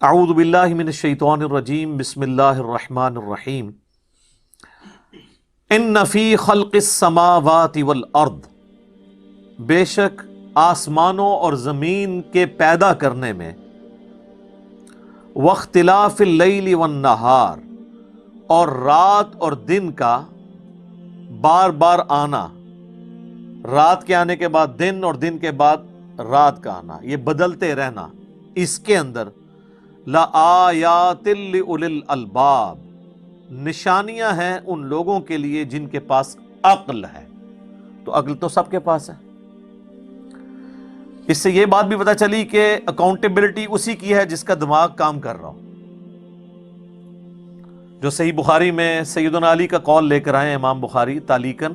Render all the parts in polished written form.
اعوذ باللہ من الشیطان الرجیم بسم اللہ الرحمن الرحیم ان فی خلق السماوات والارض، بے شک آسمانوں اور زمین کے پیدا کرنے میں، واختلاف اللیل والنہار، اور رات اور دن کا بار بار آنا، رات کے آنے کے بعد دن اور دن کے بعد رات کا آنا، یہ بدلتے رہنا، اس کے اندر لآیات لأولی الالباب، نشانیاں ہیں ان لوگوں کے لیے جن کے پاس عقل ہے۔ تو عقل تو سب کے پاس ہے۔ اس سے یہ بات بھی پتہ چلی کہ اکاؤنٹیبلٹی اسی کی ہے جس کا دماغ کام کر رہا ہو۔ جو صحیح بخاری میں سیدنا علی کا قول لے کر آئے ہیں امام بخاری تعلیقاً،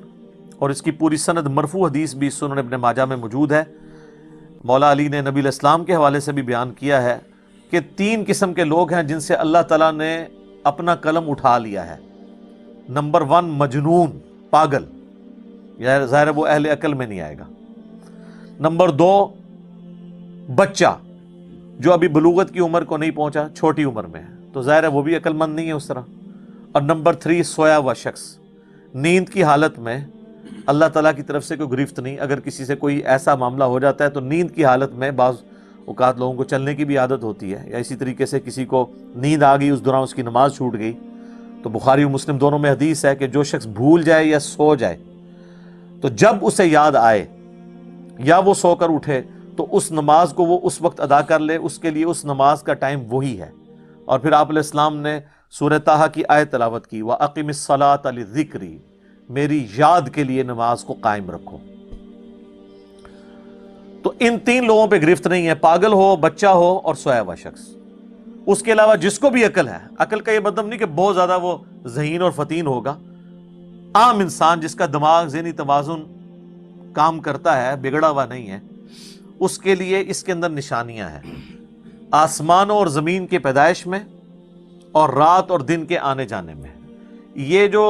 اور اس کی پوری سند مرفوع حدیث بھی سنن ابن ماجہ میں موجود ہے۔ مولا علی نے نبی الاسلام کے حوالے سے بھی بیان کیا ہے کہ 3 قسم کے لوگ ہیں جن سے اللہ تعالیٰ نے اپنا قلم اٹھا لیا ہے۔ نمبر 1 مجنون، پاگل، ظاہر ہے وہ اہل عقل میں نہیں آئے گا۔ نمبر 2 بچہ، جو ابھی بلوغت کی عمر کو نہیں پہنچا، چھوٹی عمر میں ہے، تو ظاہر ہے وہ بھی عقل مند نہیں ہے اس طرح۔ اور نمبر 3 سویا ہوا شخص، نیند کی حالت میں اللہ تعالیٰ کی طرف سے کوئی گرفت نہیں۔ اگر کسی سے کوئی ایسا معاملہ ہو جاتا ہے تو نیند کی حالت میں، بعض اوقات لوگوں کو چلنے کی بھی عادت ہوتی ہے، یا اسی طریقے سے کسی کو نیند آ گئی، اس دوران اس کی نماز چھوٹ گئی، تو بخاری و مسلم دونوں میں حدیث ہے کہ جو شخص بھول جائے یا سو جائے تو جب اسے یاد آئے یا وہ سو کر اٹھے تو اس نماز کو وہ اس وقت ادا کر لے، اس کے لیے اس نماز کا ٹائم وہی ہے۔ اور پھر آپ علیہ السلام نے سورہ طٰہٰ کی آیت تلاوت کی، وَأَقِمِ الصَّلَاةَ لِذِكْرِي، میری یاد کے لیے نماز کو قائم رکھو۔ تو ان 3 لوگوں پہ گرفت نہیں ہے، پاگل ہو، بچہ ہو اور سویا ہوا شخص۔ اس کے علاوہ جس کو بھی عقل ہے، عقل کا یہ مطلب نہیں کہ بہت زیادہ وہ ذہین اور فطین ہوگا، عام انسان جس کا دماغ ذہنی توازن کام کرتا ہے، بگڑا ہوا نہیں ہے، اس کے لیے اس کے اندر نشانیاں ہیں، آسمانوں اور زمین کی پیدائش میں اور رات اور دن کے آنے جانے میں۔ یہ جو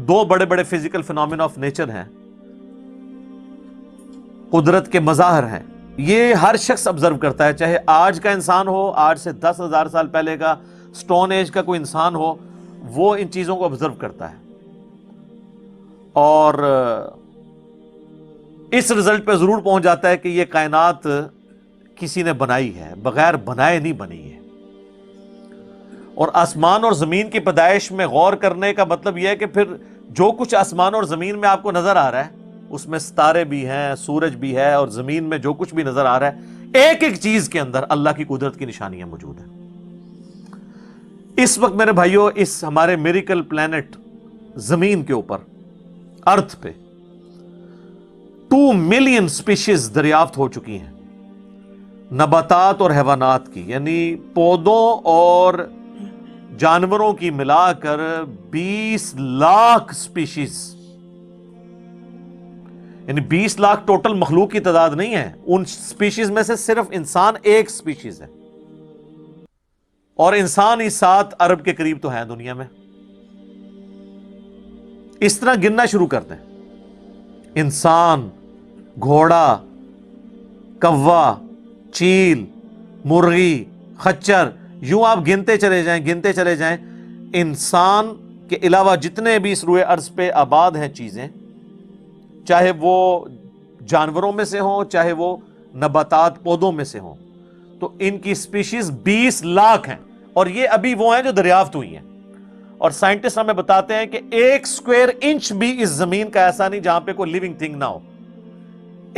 2 بڑے بڑے فزیکل فینومینا آف نیچر ہیں، قدرت کے مظاہر ہیں، یہ ہر شخص آبزرو کرتا ہے، چاہے آج کا انسان ہو، آج سے 10,000 سال پہلے کا سٹون ایج کا کوئی انسان ہو، وہ ان چیزوں کو آبزرو کرتا ہے، اور اس رزلٹ پہ ضرور پہنچ جاتا ہے کہ یہ کائنات کسی نے بنائی ہے، بغیر بنائے نہیں بنی ہے۔ اور آسمان اور زمین کی پیدائش میں غور کرنے کا مطلب یہ ہے کہ پھر جو کچھ آسمان اور زمین میں آپ کو نظر آ رہا ہے، اس میں ستارے بھی ہیں، سورج بھی ہے، اور زمین میں جو کچھ بھی نظر آ رہا ہے، ایک ایک چیز کے اندر اللہ کی قدرت کی نشانیاں موجود ہیں۔ اس وقت میرے بھائیوں، اس ہمارے میریکل پلانٹ زمین کے اوپر، ارتھ پہ 2 ملین سپیشیز دریافت ہو چکی ہیں، نباتات اور حیوانات کی، یعنی پودوں اور جانوروں کی ملا کر 20 لاکھ سپیشیز، یعنی 20 لاکھ ٹوٹل مخلوق کی تعداد نہیں ہے، ان سپیشیز میں سے صرف انسان ایک سپیشیز ہے، اور انسان ہی 7 ارب کے قریب تو ہیں دنیا میں۔ اس طرح گننا شروع کرتے ہیں، انسان، گھوڑا، کوا، چیل، مرغی، خچر، یوں آپ گنتے چلے جائیں۔ انسان کے علاوہ جتنے بھی اس روئے ارض پہ آباد ہیں چیزیں، چاہے وہ جانوروں میں سے ہوں، چاہے وہ نباتات پودوں میں سے ہوں، تو ان کی سپیشیز 20 لاکھ ہیں، اور یہ ابھی وہ ہیں جو دریافت ہوئی ہیں۔ اور سائنٹسٹ ہمیں بتاتے ہیں کہ 1 اسکوائر انچ بھی اس زمین کا ایسا نہیں جہاں پہ کوئی لیونگ تھنگ نہ ہو۔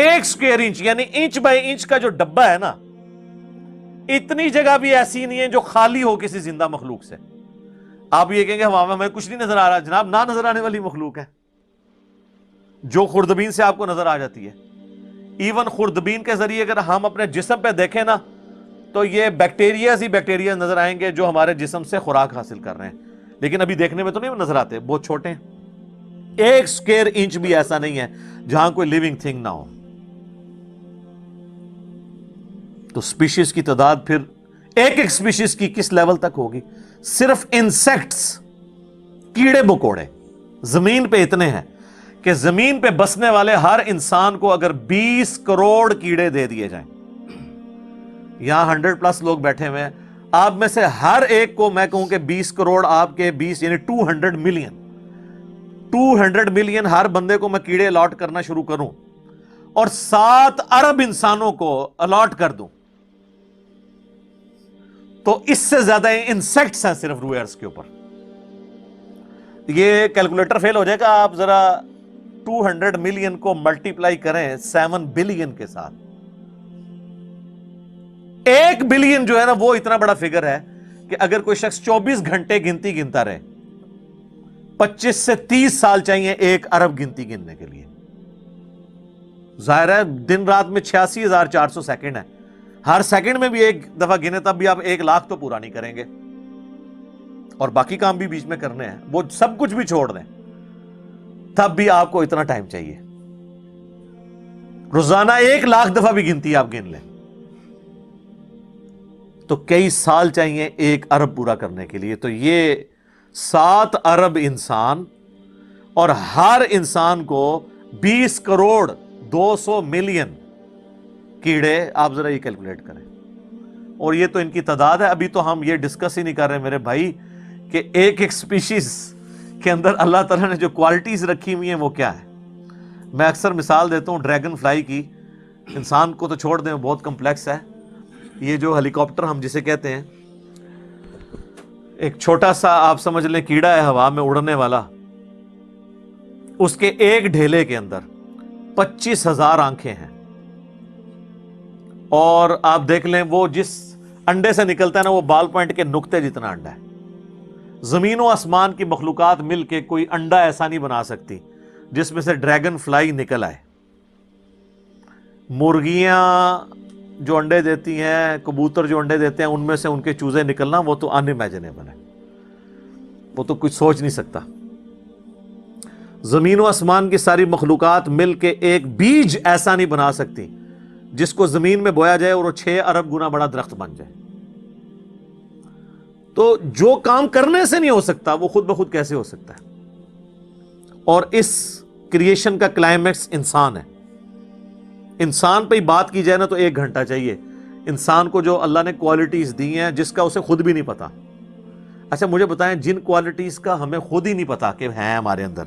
1 اسکوائر انچ، یعنی انچ بائی انچ کا جو ڈبہ ہے نا، اتنی جگہ بھی ایسی نہیں ہے جو خالی ہو کسی زندہ مخلوق سے۔ آپ یہ کہیں گے ہمیں کچھ نہیں نظر آ رہا، جناب نہ نظر آنے والی مخلوق ہے جو خوردبین سے آپ کو نظر آ جاتی ہے۔ ایون خوردبین کے ذریعے اگر ہم اپنے جسم پہ دیکھیں نا، تو یہ بیکٹیریاز ہی بیکٹیریا نظر آئیں گے جو ہمارے جسم سے خوراک حاصل کر رہے ہیں، لیکن ابھی دیکھنے میں تو نہیں نظر آتے، بہت چھوٹے ہیں۔ 1 اسکوائر انچ بھی ایسا نہیں ہے جہاں کوئی لیونگ تھنگ نہ ہو۔ تو سپیشیز کی تعداد پھر ایک ایک سپیشیز کی کس لیول تک ہوگی؟ صرف انسیکٹس، کیڑے مکوڑے زمین پہ اتنے ہیں کہ زمین پہ بسنے والے ہر انسان کو اگر 20 کروڑ کیڑے دے دیے جائیں، یہاں 100+ لوگ بیٹھے ہوئے ہیں، آپ میں سے ہر ایک کو میں کہوں کہ 20 کروڑ آپ کے 20 یعنی 200 ملین ہر بندے کو میں کیڑے الاٹ کرنا شروع کروں اور 7 ارب انسانوں کو الاٹ کر دوں تو اس سے زیادہ انسیکٹس ہیں صرف روئے ارض کے اوپر. یہ کیلکولیٹر فیل ہو جائے گا. آپ ذرا 200 ملین کو ملٹیپلائی کریں 7 بلین کے ساتھ. 1 بلین جو ہے نا وہ اتنا بڑا فگر ہے کہ اگر کوئی شخص 24 گھنٹے گنتی گنتا رہے 25 سے 30 سال چاہیے 1 ارب گنتی گننے کے لیے. ظاہر ہے دن رات میں 86,400 سیکنڈ ہے. ہر سیکنڈ میں بھی ایک دفعہ گنے تب بھی آپ 1 لاکھ تو پورا نہیں کریں گے اور باقی کام بھی بیچ میں کرنے ہیں. وہ سب کچھ بھی چھوڑ دیں تب بھی آپ کو اتنا ٹائم چاہیے. روزانہ 1 لاکھ دفعہ بھی گنتی آپ گن لیں تو کئی سال چاہیے 1 ارب پورا کرنے کے لیے. تو یہ 7 ارب انسان اور ہر انسان کو 20 کروڑ 200 ملین کیڑے. آپ ذرا یہ کیلکولیٹ کریں. اور یہ تو ان کی تعداد ہے. ابھی تو ہم یہ ڈسکس ہی نہیں کر رہے میرے بھائی کہ ایک سپیشیز کے اندر اللہ تعالیٰ نے جو کوالٹیز رکھی ہوئی ہیں وہ کیا ہے. میں اکثر مثال دیتا ہوں ڈریگن فلائی کی. انسان کو تو چھوڑ دیں بہت کمپلیکس ہے. یہ جو ہیلی کاپٹر ہم جسے کہتے ہیں ایک چھوٹا سا آپ سمجھ لیں کیڑا ہے ہوا میں اڑنے والا. اس کے ایک ڈھیلے کے اندر 25,000 آنکھیں ہیں اور آپ دیکھ لیں وہ جس انڈے سے نکلتا ہے نا وہ بال پوائنٹ کے نقطے جتنا انڈا ہے. زمین و آسمان کی مخلوقات مل کے کوئی انڈا ایسا نہیں بنا سکتی جس میں سے ڈریگن فلائی نکل آئے. مرغیاں جو انڈے دیتی ہیں کبوتر جو انڈے دیتے ہیں ان میں سے ان کے چوزے نکلنا وہ تو ان امیجنیبل ہے. وہ تو کچھ سوچ نہیں سکتا. زمین و آسمان کی ساری مخلوقات مل کے ایک بیج ایسا نہیں بنا سکتی جس کو زمین میں بویا جائے اور وہ 6 ارب گنا بڑا درخت بن جائے. تو جو کام کرنے سے نہیں ہو سکتا وہ خود بخود کیسے ہو سکتا ہے. اور اس کریشن کا کلائمیکس انسان ہے. انسان پہ ہی بات کی جائے نا تو 1 گھنٹہ چاہیے. انسان کو جو اللہ نے کوالٹیز دی ہیں جس کا اسے خود بھی نہیں پتا. اچھا مجھے بتائیں جن کوالٹیز کا ہمیں خود ہی نہیں پتا کہ ہیں ہمارے اندر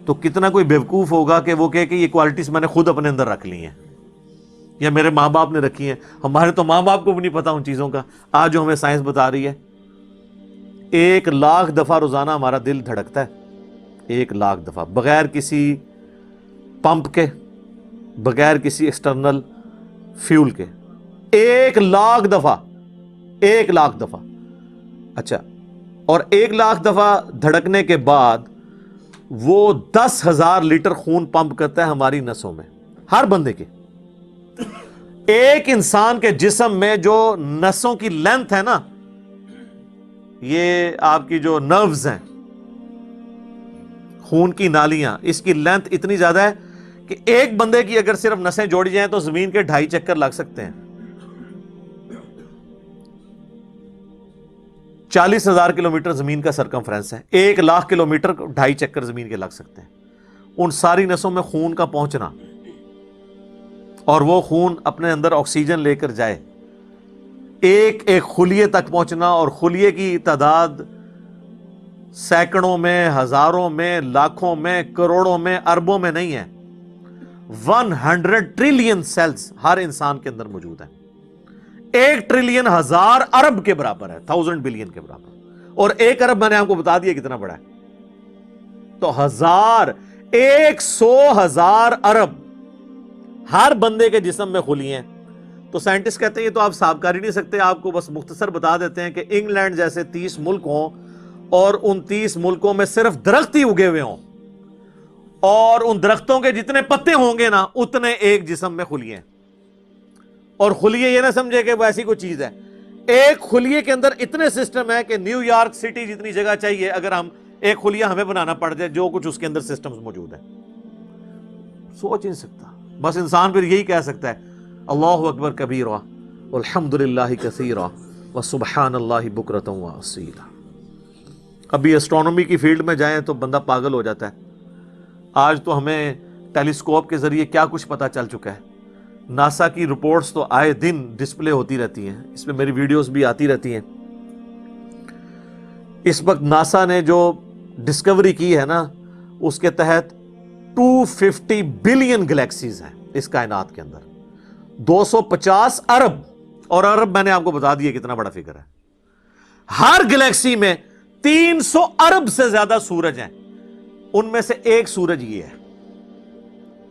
تو کتنا کوئی بیوقوف ہوگا کہ وہ کہے کہ یہ کوالٹیز میں نے خود اپنے اندر رکھ لی ہیں یا میرے ماں باپ نے رکھی ہیں. ہمارے تو ماں باپ کو بھی نہیں پتا ان چیزوں کا. آج جو ہمیں سائنس بتا رہی ہے 1 لاکھ دفعہ روزانہ ہمارا دل دھڑکتا ہے. 1 لاکھ دفعہ بغیر کسی پمپ کے بغیر کسی ایکسٹرنل فیول کے. 1 لاکھ دفعہ 1 لاکھ دفعہ. اچھا اور 1 لاکھ دفعہ دھڑکنے کے بعد وہ 10,000 لیٹر خون پمپ کرتا ہے ہماری نسوں میں ہر بندے کے. ایک انسان کے جسم میں جو نسوں کی لینتھ ہے نا یہ آپ کی جو نروز ہیں خون کی نالیاں اس کی لینتھ اتنی زیادہ ہے کہ ایک بندے کی اگر صرف نسیں جوڑی جائیں تو زمین کے 2.5 چکر لگ سکتے ہیں. 40,000 کلومیٹر زمین کا سرکمفرنس ہے. 1 لاکھ کلومیٹر 2.5 چکر زمین کے لگ سکتے ہیں. ان ساری نسوں میں خون کا پہنچنا اور وہ خون اپنے اندر آکسیجن لے کر جائے ایک خلیے تک پہنچنا اور خلیے کی تعداد سینکڑوں میں ہزاروں میں لاکھوں میں کروڑوں میں اربوں میں نہیں ہے. 100 ٹریلین سیلز ہر انسان کے اندر موجود ہیں. 1 ٹریلین 1000 ارب کے برابر ہے 1000 بلین کے برابر. اور 1 ارب میں نے آپ کو بتا دیا کتنا بڑا ہے. تو 100,000 ارب ہر بندے کے جسم میں خلیے ہیں. تو سائنٹسٹ کہتے ہیں یہ تو آپ حساب کر ہی نہیں سکتے. آپ کو بس مختصر بتا دیتے ہیں کہ انگلینڈ جیسے 30 ملک ہوں اور ان 30 ملکوں میں صرف درخت ہی اگے ہوئے ہوں اور ان درختوں کے جتنے پتے ہوں گے نا اتنے ایک جسم میں خلیے ہیں. اور خلیے یہ نہ سمجھے کہ وہ ایسی کوئی چیز ہے. ایک خلیے کے اندر اتنے سسٹم ہے کہ نیو یارک سٹی جتنی جگہ چاہیے اگر ہم ایک خلیہ ہمیں بنانا پڑ جائے جو کچھ اس کے اندر سسٹمز موجود ہیں. سوچ نہیں سکتا. بس انسان پھر یہی کہہ سکتا ہے اللہ اکبر کبیرہ والحمدللہ کثیرہ وسبحان اللہ بکرۃ واصیلا. ابھی اسٹرانومی کی فیلڈ میں جائیں تو بندہ پاگل ہو جاتا ہے. آج تو ہمیں ٹیلیسکوپ کے ذریعے کیا کچھ پتا چل چکا ہے ناسا کی رپورٹس تو آئے دن ڈسپلے ہوتی رہتی ہیں، اس میں میری ویڈیوز بھی آتی رہتی ہیں۔ اس وقت ناسا نے جو ڈسکوری کی ہے نا، اس کے تحت 250 بلین گلیکسیز ہیں اس کائنات کے اندر، 250 ارب، اور ارب میں نے آپ کو بتا دیا کتنا بڑا فگر ہے۔ ہر گلیکسی میں 300 ارب سے زیادہ سورج ہیں، ان میں سے ایک سورج یہ ہے۔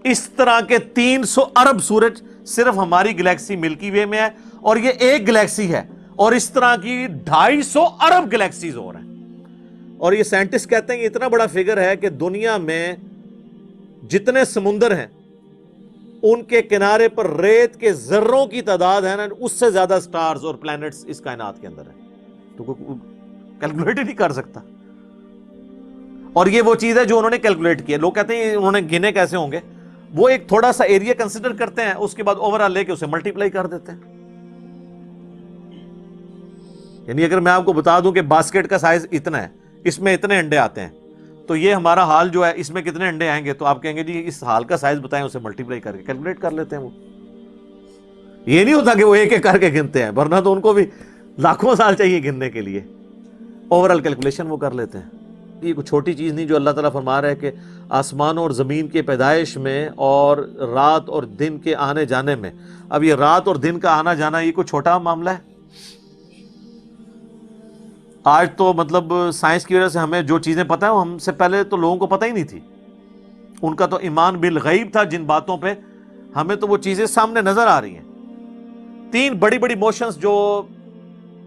اس طرح کے 300 ارب سورج صرف ہماری گلیکسی ملکی وے میں ہے، اور یہ ایک گلیکسی ہے، اور اس طرح کی 250 ارب گلیکسیز اور ہیں۔ اور یہ سائنٹسٹ کہتے ہیں کہ اتنا بڑا فگر ہے کہ دنیا میں جتنے سمندر ہیں ان کے کنارے پر ریت کے ذروں کی تعداد ہے نا، اس سے زیادہ سٹارز اور پلانٹس اس کائنات کے اندر ہیں، تو کوئی کیلکولیٹ ہی نہیں کر سکتا۔ اور یہ وہ چیز ہے جو انہوں نے کیلکولیٹ کی ہے۔ لوگ کہتے ہیں انہوں نے گنے کیسے ہوں گے، وہ ایک تھوڑا سا ایریا کنسیڈر کرتے ہیں، اس کے بعد اوور آل لے کے اسے ملٹیپلائی کر دیتے ہیں۔ یعنی اگر میں آپ کو بتا دوں کہ باسکٹ کا سائز اتنا ہے، اس میں اتنے انڈے آتے ہیں، تو یہ ہمارا حال جو ہے اس میں کتنے انڈے آئیں گے، تو آپ کہیں گے جی اس حال کا سائز بتائیں، اسے ملٹیپلائی کر کے کیلکولیٹ کر لیتے ہیں۔ وہ یہ نہیں ہوتا کہ وہ ایک ایک کر کے گنتے ہیں، ورنہ تو ان کو بھی لاکھوں سال چاہیے گننے کے لیے۔ اوور آل کیلکولیشن وہ کر لیتے ہیں۔ یہ کوئی چھوٹی چیز نہیں جو اللہ تعالیٰ فرما رہا ہے کہ آسمانوں اور زمین کے پیدائش میں اور رات اور دن کے آنے جانے میں۔ اب یہ رات اور دن کا آنا جانا یہ کوئی چھوٹا معاملہ ہے؟ آج تو مطلب سائنس کی وجہ سے ہمیں جو چیزیں پتہ ہیں وہ ہم سے پہلے تو لوگوں کو پتہ ہی نہیں تھی۔ ان کا تو ایمان بالغیب تھا جن باتوں پہ، ہمیں تو وہ چیزیں سامنے نظر آ رہی ہیں۔ 3 بڑی بڑی موشنز جو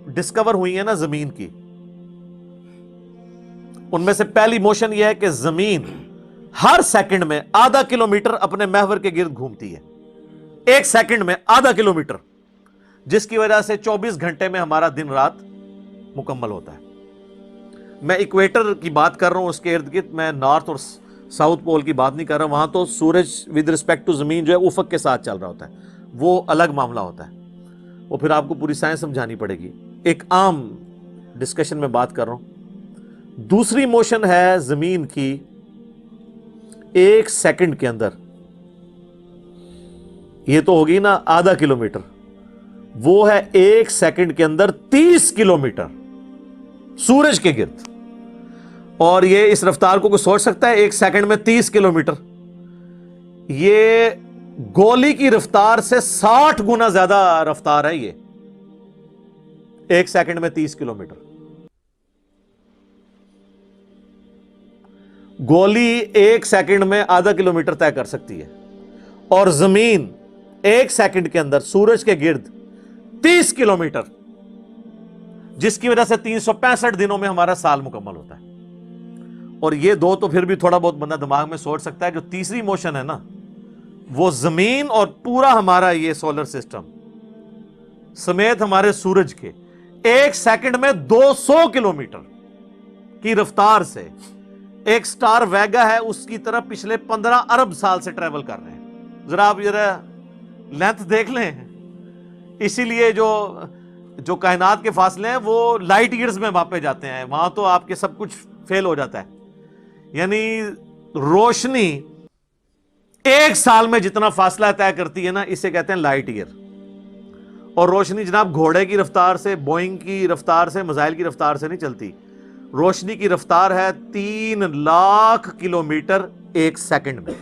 ڈسکور ہوئی ہیں نا زمین کی، ان میں سے پہلی موشن یہ ہے کہ زمین ہر سیکنڈ میں آدھا کلومیٹر اپنے محور کے گرد گھومتی ہے، ایک سیکنڈ میں آدھا کلومیٹر، جس کی وجہ سے 24 گھنٹے میں ہمارا دن رات مکمل ہوتا ہے۔ میں ایکویٹر کی بات کر رہا ہوں، اس کے ارد گرد، میں نارتھ اور ساؤتھ پول کی بات نہیں کر رہا۔ وہاں تو سورج ود رسپیکٹ ٹو زمین جو ہے افق کے ساتھ چل رہا ہوتا ہے، وہ الگ معاملہ ہوتا ہے، وہ پھر آپ کو پوری سائنس سمجھانی پڑے گی۔ ایک عام ڈسکشن میں بات کر رہا ہوں۔ دوسری موشن ہے زمین کی ایک سیکنڈ کے اندر، یہ تو ہوگی نا آدھا کلومیٹر، وہ ہے ایک سیکنڈ کے اندر 30 کلومیٹر سورج کے گرد۔ اور یہ اس رفتار کو کوئی سوچ سکتا ہے؟ ایک سیکنڈ میں 30 کلومیٹر، یہ گولی کی رفتار سے 60 گنا زیادہ رفتار ہے۔ یہ ایک سیکنڈ میں 30 کلومیٹر، گولی ایک سیکنڈ میں آدھا کلومیٹر طے کر سکتی ہے، اور زمین ایک سیکنڈ کے اندر سورج کے گرد 30 کلومیٹر، جس کی وجہ سے 365 دنوں میں ہمارا سال مکمل ہوتا ہے۔ اور یہ دو تو پھر بھی تھوڑا بہت بندہ دماغ میں سوچ سکتا ہے۔ جو تیسری موشن ہے نا، وہ زمین اور پورا ہمارا یہ سولر سسٹم سمیت ہمارے سورج کے ایک سیکنڈ میں 200 کلومیٹر کی رفتار سے ایک سٹار ویگا ہے اس کی طرف پچھلے 15 ارب سال سے ٹریول کر رہے ہیں۔ ذرا آپ لینتھ دیکھ لیں۔ اسی لیے جو کائنات کے فاصلے ہیں وہ لائٹ ایئرز میں ماپے جاتے ہیں، وہاں تو آپ کے سب کچھ فیل ہو جاتا ہے۔ یعنی روشنی ایک سال میں جتنا فاصلہ طے کرتی ہے نا، اسے کہتے ہیں لائٹ ایئر۔ اور روشنی جناب گھوڑے کی رفتار سے، بوئنگ کی رفتار سے، میزائل کی رفتار سے نہیں چلتی۔ روشنی کی رفتار ہے 3 لاکھ کلومیٹر ایک سیکنڈ میں۔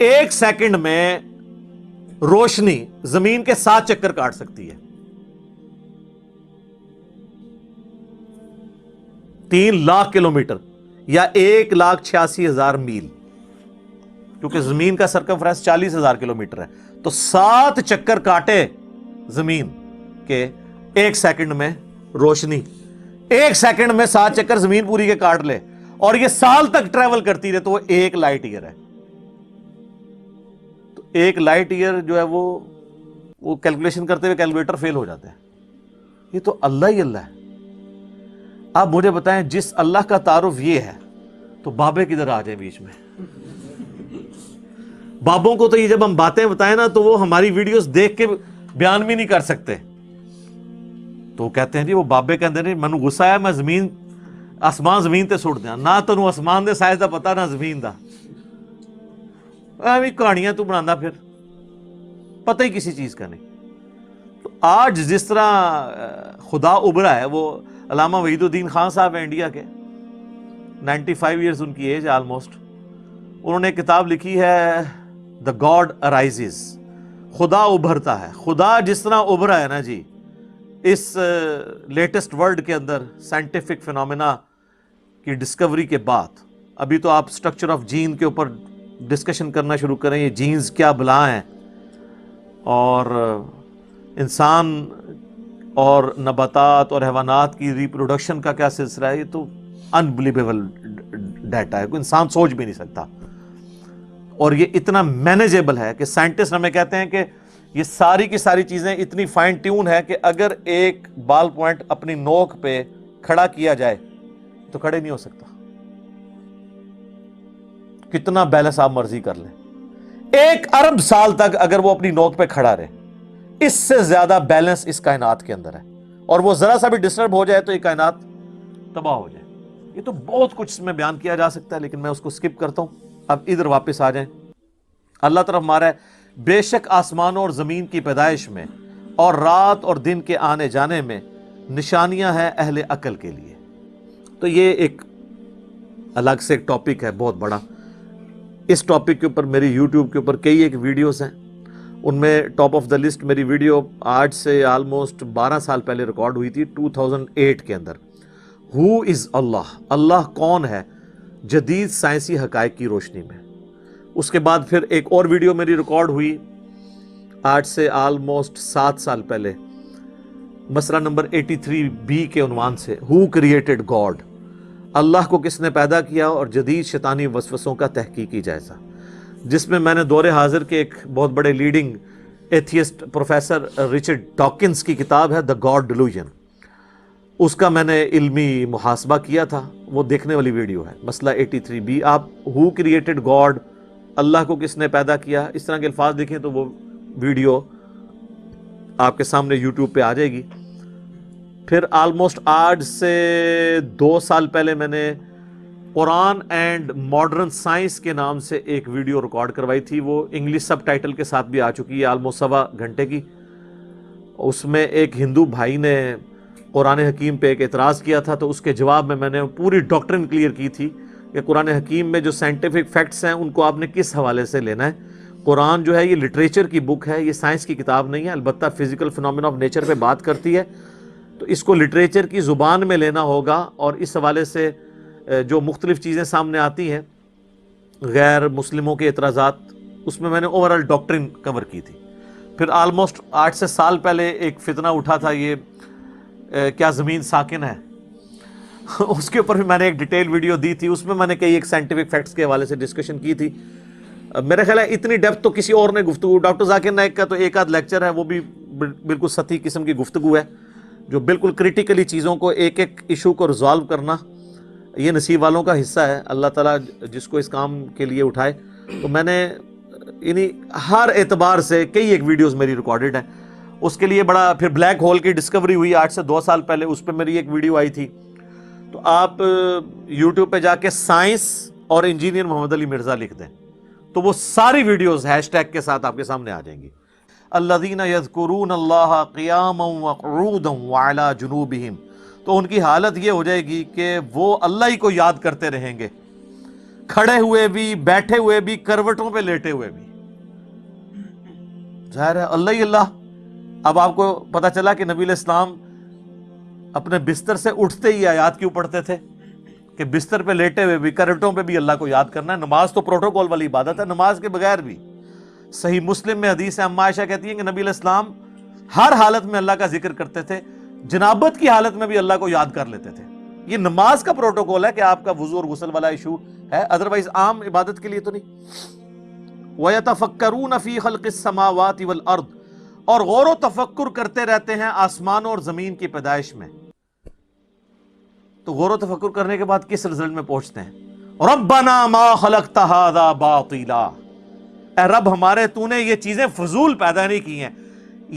ایک سیکنڈ میں روشنی زمین کے 7 چکر کاٹ سکتی ہے۔ 3 لاکھ کلومیٹر یا 1,86,000 میل، کیونکہ زمین کا سرکمفرنس 40,000 کلومیٹر ہے، تو 7 چکر کاٹے زمین کے ایک سیکنڈ میں روشنی، ایک سیکنڈ میں 7 چکر زمین پوری کے کاٹ لے، اور یہ سال تک ٹریول کرتی رہے، تو وہ 1 لائٹ ایئر ہے۔ تو 1 لائٹ ایئر جو ہے وہ کیلکولیشن کرتے ہوئے کیلکولیٹر فیل ہو جاتا ہے۔ یہ تو اللہ ہی اللہ ہے۔ آپ مجھے بتائیں، جس اللہ کا تعارف یہ ہے تو بابے کدھر آ جائیں بیچ میں؟ بابوں کو تو یہ جب ہم باتیں بتائیں نا تو وہ ہماری ویڈیوز دیکھ کے بیان بھی نہیں کر سکتے، تو کہتے ہیں جی وہ بابے کہتے ہیں مینوں غصہ آیا، میں آسمان زمین تے سٹ دیاں، نہ تینوں آسمان دے سائز دا پتا نہ زمین دا، ایویں کہانیاں تو بنانا پھر۔ پتہ ہی کسی چیز کا نہیں. تو آج جس طرح خدا ابھرا ہے، وہ علامہ وحید الدین خان صاحب ہیں انڈیا کے، 95 ایئرز ان کی ایج آلموسٹ. انہوں نے ایک کتاب لکھی ہے دا گاڈ ارائزز، خدا ابھرتا ہے. خدا جس طرح ابھرا ہے نا جی اس لیٹسٹ ورلڈ کے اندر سائنٹیفک فینومینا کی ڈسکوری کے بعد، ابھی تو آپ سٹرکچر آف جین کے اوپر ڈسکشن کرنا شروع کریں، یہ جینز کیا بلا ہیں، اور انسان اور نباتات اور حیوانات کی ریپروڈکشن کا کیا سلسلہ ہے. یہ تو انبلیویبل ڈیٹا ہے، کوئی انسان سوچ بھی نہیں سکتا. اور یہ اتنا مینیجیبل ہے کہ سائنٹسٹ ہمیں کہتے ہیں کہ یہ ساری کی ساری چیزیں اتنی فائن ٹیون ہے کہ اگر ایک بال پوائنٹ اپنی نوک پہ کھڑا کیا جائے تو کھڑے نہیں ہو سکتا. کتنا بیلنس آپ مرضی کر لیں، 1 ارب سال تک اگر وہ اپنی نوک پہ کھڑا رہے، اس سے زیادہ بیلنس اس کائنات کے اندر ہے. اور وہ ذرا سا بھی ڈسٹرب ہو جائے تو یہ کائنات تباہ ہو جائے. یہ تو بہت کچھ اس میں بیان کیا جا سکتا ہے، لیکن میں اس کو سکپ کرتا ہوں. اب ادھر واپس آ جائیں. اللہ طرف ہمارا ہے، بے شک آسمانوں اور زمین کی پیدائش میں اور رات اور دن کے آنے جانے میں نشانیاں ہیں اہل عقل کے لیے. تو یہ ایک الگ سے ایک ٹاپک ہے بہت بڑا. اس ٹاپک کے اوپر میری یوٹیوب کے اوپر کئی ایک ویڈیوز ہیں. ان میں ٹاپ آف دا لسٹ میری ویڈیو آج سے آلموسٹ 12 سال پہلے ریکارڈ ہوئی تھی 2008 کے اندر. ہو از اللہ، اللہ کون ہے جدید سائنسی حقائق کی روشنی میں. اس کے بعد پھر ایک اور ویڈیو میری ریکارڈ ہوئی آج سے آلموسٹ 7 سال پہلے، مسئلہ نمبر 83B کے عنوان سے، ہو کریٹڈ گاڈ، اللہ کو کس نے پیدا کیا اور جدید شیطانی وسوسوں کا تحقیقی جائزہ، جس میں نے دور حاضر کے ایک بہت بڑے leading atheist professor Richard Dawkins کی کتاب ہے دا گاڈ ڈیلوژن، اس کا میں نے علمی محاسبہ کیا تھا. وہ دیکھنے والی ویڈیو ہے، مسئلہ 83B. آپ ہو کریٹڈ گاڈ، اللہ کو کس نے پیدا کیا، اس طرح کے الفاظ دیکھیں تو وہ ویڈیو آپ کے سامنے یوٹیوب پہ آ جائے گی. پھر آلموسٹ آج سے 2 سال پہلے میں نے قرآن اینڈ ماڈرن سائنس کے نام سے ایک ویڈیو ریکارڈ کروائی تھی. وہ انگلش سب ٹائٹل کے ساتھ بھی آ چکی ہے، آلموسٹ 1.25 گھنٹے کی. اس میں ایک ہندو بھائی نے قرآن حکیم پہ ایک اعتراض کیا تھا، تو اس کے جواب میں نے پوری ڈاکٹرن کلیئر کی تھی کہ قرآن حکیم میں جو سائنٹیفک فیکٹس ہیں ان کو آپ نے کس حوالے سے لینا ہے. قرآن جو ہے یہ لٹریچر کی بک ہے، یہ سائنس کی کتاب نہیں ہے. البتہ فزیکل فنومینا آف نیچر پہ بات کرتی ہے، تو اس کو لٹریچر کی زبان میں لینا ہوگا. اور اس حوالے سے جو مختلف چیزیں سامنے آتی ہیں غیر مسلموں کے اعتراضات، اس میں نے اوورال ڈاکٹرن کور کی تھی. پھر آلموسٹ 8 سے سال پہلے ایک فتنہ اٹھا تھا، یہ کیا زمین ساکن ہے، اس کے اوپر بھی میں نے ایک ڈیٹیل ویڈیو دی تھی. اس میں نے کئی ایک سائنٹیفک فیکٹس کے حوالے سے ڈسکشن کی تھی. میرا خیال ہے اتنی ڈیپتھ تو کسی اور نے گفتگو، ڈاکٹر ذاکر نائک کا تو ایک آدھ لیکچر ہے، وہ بھی بالکل سطحی قسم کی گفتگو ہے، جو بالکل کریٹیکلی چیزوں کو ایک ایک ایشو کو ریزالو کرنا یہ نصیب والوں کا حصہ ہے. اللہ تعالیٰ جس کو اس کام کے لیے اٹھائے. تو میں نے یعنی ہر اعتبار سے کئی ایک ویڈیوز میری ریکارڈڈ ہیں. اس کے لیے بڑا پھر بلیک ہول کی ڈسکوری ہوئی آج سے 2 سال پہلے، اس پہ میری ایک ویڈیو آئی تھی. تو آپ یوٹیوب پہ جا کے سائنس اور انجینئر محمد علی مرزا لکھ دیں تو وہ ساری ویڈیوز ہیش ٹیگ کے ساتھ آپ کے سامنے آ جائیں گی. الذین یذکرون اللہ قیاما وقعودا وعلی جنوبہم، تو ان کی حالت یہ ہو جائے گی کہ وہ اللہ ہی کو یاد کرتے رہیں گے، کھڑے ہوئے بھی، بیٹھے ہوئے بھی، کروٹوں پہ لیٹے ہوئے بھی. ظاہر ہے اللہ ہی اللہ. اب آپ کو پتا چلا کہ نبی علیہ السلام اپنے بستر سے اٹھتے ہی آیات کیوں پڑھتے تھے کہ بستر پہ لیٹے ہوئے بھی، کروٹوں پہ بھی اللہ کو یاد کرنا ہے. نماز تو پروٹوکول والی عبادت ہے، نماز کے بغیر بھی. صحیح مسلم میں حدیث ہے، اما عائشہ کہتی ہیں کہ نبی علیہ السلام ہر حالت میں اللہ کا ذکر کرتے تھے، جنابت کی حالت میں بھی اللہ کو یاد کر لیتے تھے. یہ نماز کا پروٹوکول ہے کہ آپ کا وضو اور غسل والا ایشو ہے، ادروائز عام عبادت کے لیے تو نہیں. وَيَتَفَكَّرُونَ فِي خَلْقِ السَّمَاوَاتِ وَالْأَرْضِ، اور غور و تفکر کرتے رہتے ہیں آسمانوں اور زمین کی پیدائش میں. تو غور و تفکر کرنے کے بعد کس رزلٹ میں پہنچتے ہیں؟ رَبَّنَا مَا خَلَقْتَ هَذَا بَاطِلًا، اے رب ہمارے تو نے یہ چیزیں فضول پیدا نہیں کی ہیں،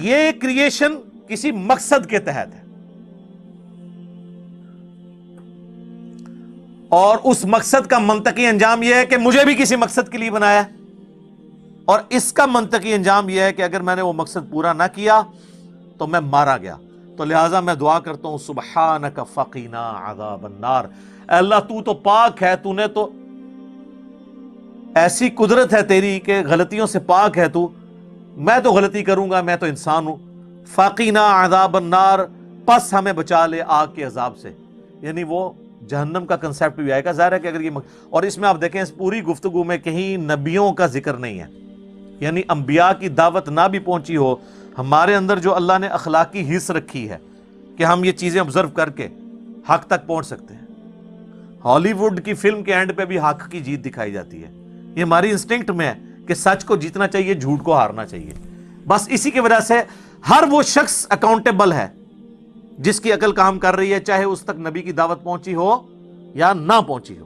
یہ کریشن کسی مقصد کے تحت ہے، اور اس مقصد کا منطقی انجام یہ ہے کہ مجھے بھی کسی مقصد کے لیے بنایا ہے، اور اس کا منطقی انجام یہ ہے کہ اگر میں نے وہ مقصد پورا نہ کیا تو میں مارا گیا. تو لہٰذا میں دعا کرتا ہوں سبحانک فقینا عذاب النار، اے اللہ تو تو پاک ہے، تو نے تو ایسی قدرت ہے تیری کہ غلطیوں سے پاک ہے تو، میں تو غلطی کروں گا، میں تو انسان ہوں. فقینا عذاب النار، پس ہمیں بچا لے آگ کے عذاب سے. یعنی وہ جہنم کا کنسیپٹ بھی آئے گا. ظاہر ہے کہ اگر یہ اور اس میں آپ دیکھیں اس پوری گفتگو میں کہیں نبیوں کا ذکر نہیں ہے، یعنی انبیاء کی دعوت نہ بھی پہنچی ہو، ہمارے اندر جو اللہ نے اخلاقی حص رکھی ہے کہ ہم یہ چیزیں آبزرو کر کے حق تک پہنچ سکتے ہیں. ہالی ووڈ کی فلم کے اینڈ پہ بھی حق کی جیت دکھائی جاتی ہے. یہ ہماری انسٹنکٹ میں ہے کہ سچ کو جیتنا چاہیے، جھوٹ کو ہارنا چاہیے. بس اسی کی وجہ سے ہر وہ شخص اکاؤنٹیبل ہے جس کی عقل کام کر رہی ہے، چاہے اس تک نبی کی دعوت پہنچی ہو یا نہ پہنچی ہو.